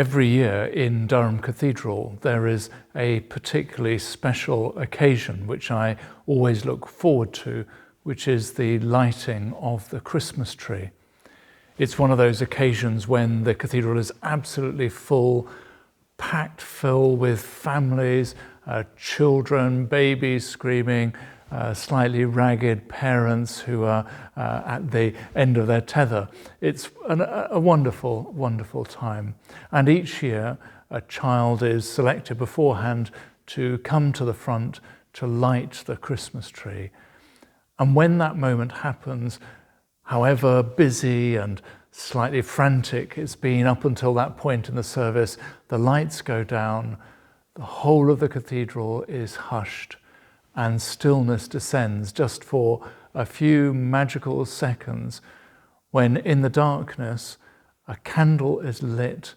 Every year in Durham Cathedral there is a particularly special occasion which I always look forward to, which is the lighting of the Christmas tree. It's one of those occasions when the cathedral is absolutely full, packed full with families, children, babies screaming, slightly ragged parents who are at the end of their tether. It's a wonderful, wonderful time. And each year a child is selected beforehand to come to the front to light the Christmas tree. And when that moment happens, however busy and slightly frantic it's been up until that point in the service, the lights go down, the whole of the cathedral is hushed, and stillness descends just for a few magical seconds when in the darkness a candle is lit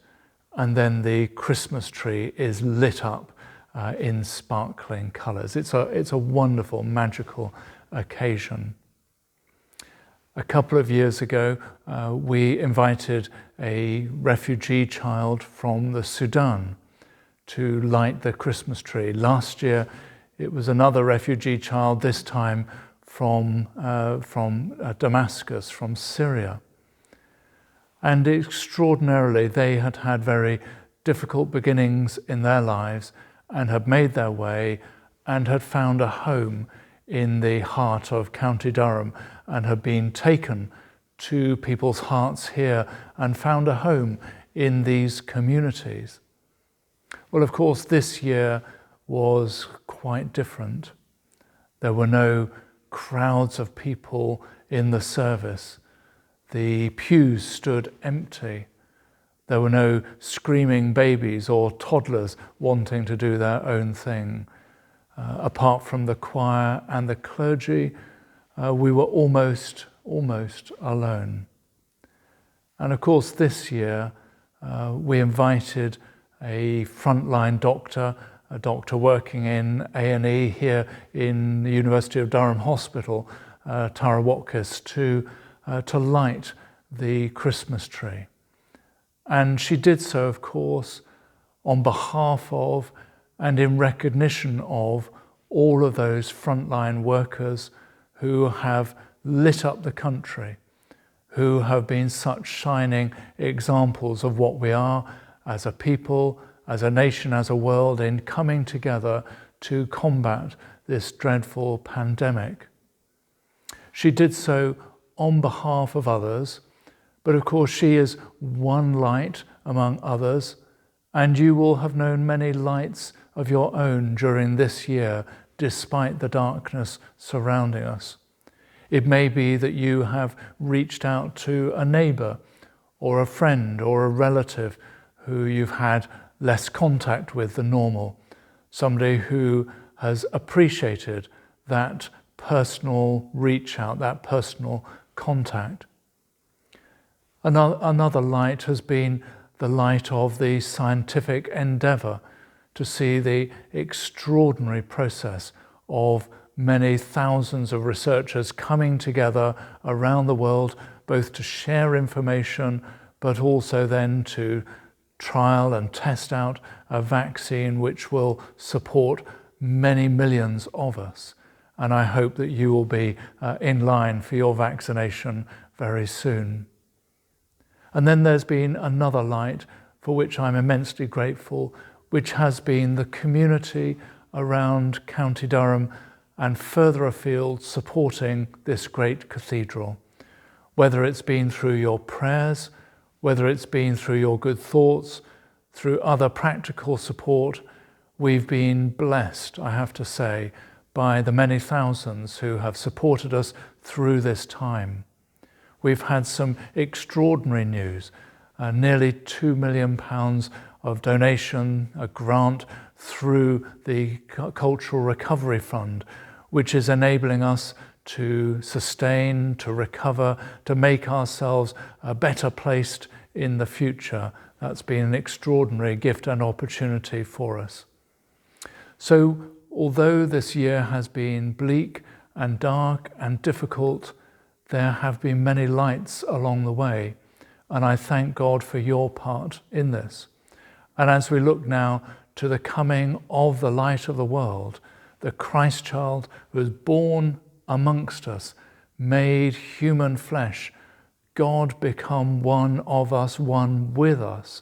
and then the Christmas tree is lit up in sparkling colours. It's a wonderful, magical occasion. A couple of years ago, we invited a refugee child from the Sudan to light the Christmas tree. Last year, it was another refugee child, this time from Damascus, from Syria. And extraordinarily, they had had very difficult beginnings in their lives and had made their way and had found a home in the heart of County Durham and had been taken to people's hearts here and found a home in these communities. Well, of course, this year was quite different. There were no crowds of people in the service. The pews stood empty. There were no screaming babies or toddlers wanting to do their own thing. Apart from the choir and the clergy, we were almost alone. And of course, this year, we invited a frontline doctor, a doctor working in A&E here in the University of Durham Hospital, Tara Watkis, to light the Christmas tree. And she did so, of course, on behalf of and in recognition of all of those frontline workers who have lit up the country, who have been such shining examples of what we are as a people, as a nation, as a world, in coming together to combat this dreadful pandemic. She did so on behalf of others, but of course she is one light among others, and you will have known many lights of your own during this year, despite the darkness surrounding us. It may be that you have reached out to a neighbour or a friend or a relative who you've had less contact with than normal, somebody who has appreciated that personal reach out, that personal contact. Another light has been the light of the scientific endeavour to see the extraordinary process of many thousands of researchers coming together around the world, both to share information, but also then to trial and test out a vaccine which will support many millions of us. And I hope that you will be in line for your vaccination very soon. And then there's been another light for which I'm immensely grateful, which has been the community around County Durham and further afield supporting this great cathedral. Whether it's been through your prayers, whether it's been through your good thoughts, through other practical support, we've been blessed, I have to say, by the many thousands who have supported us through this time. We've had some extraordinary news, nearly £2 million of donation, a grant through the Cultural Recovery Fund, which is enabling us to sustain, to recover, to make ourselves better placed in the future. That's been an extraordinary gift and opportunity for us. So, although this year has been bleak and dark and difficult, there have been many lights along the way, and I thank God for your part in this. And as we look now to the coming of the light of the world, the Christ child who is born amongst us, made human flesh, God become one of us, one with us,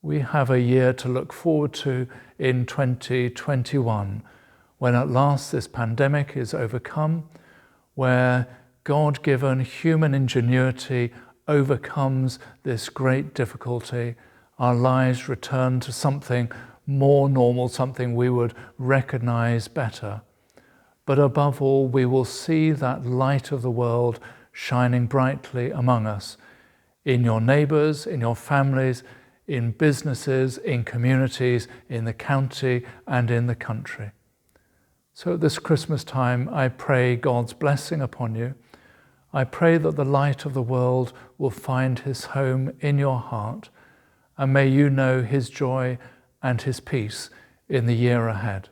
we have a year to look forward to in 2021, when at last this pandemic is overcome, where God-given human ingenuity overcomes this great difficulty, our lives return to something more normal, something we would recognize better. But above all, we will see that light of the world shining brightly among us, in your neighbours, in your families, in businesses, in communities, in the county and in the country. So at this Christmas time, I pray God's blessing upon you. I pray that the light of the world will find his home in your heart, and may you know his joy and his peace in the year ahead.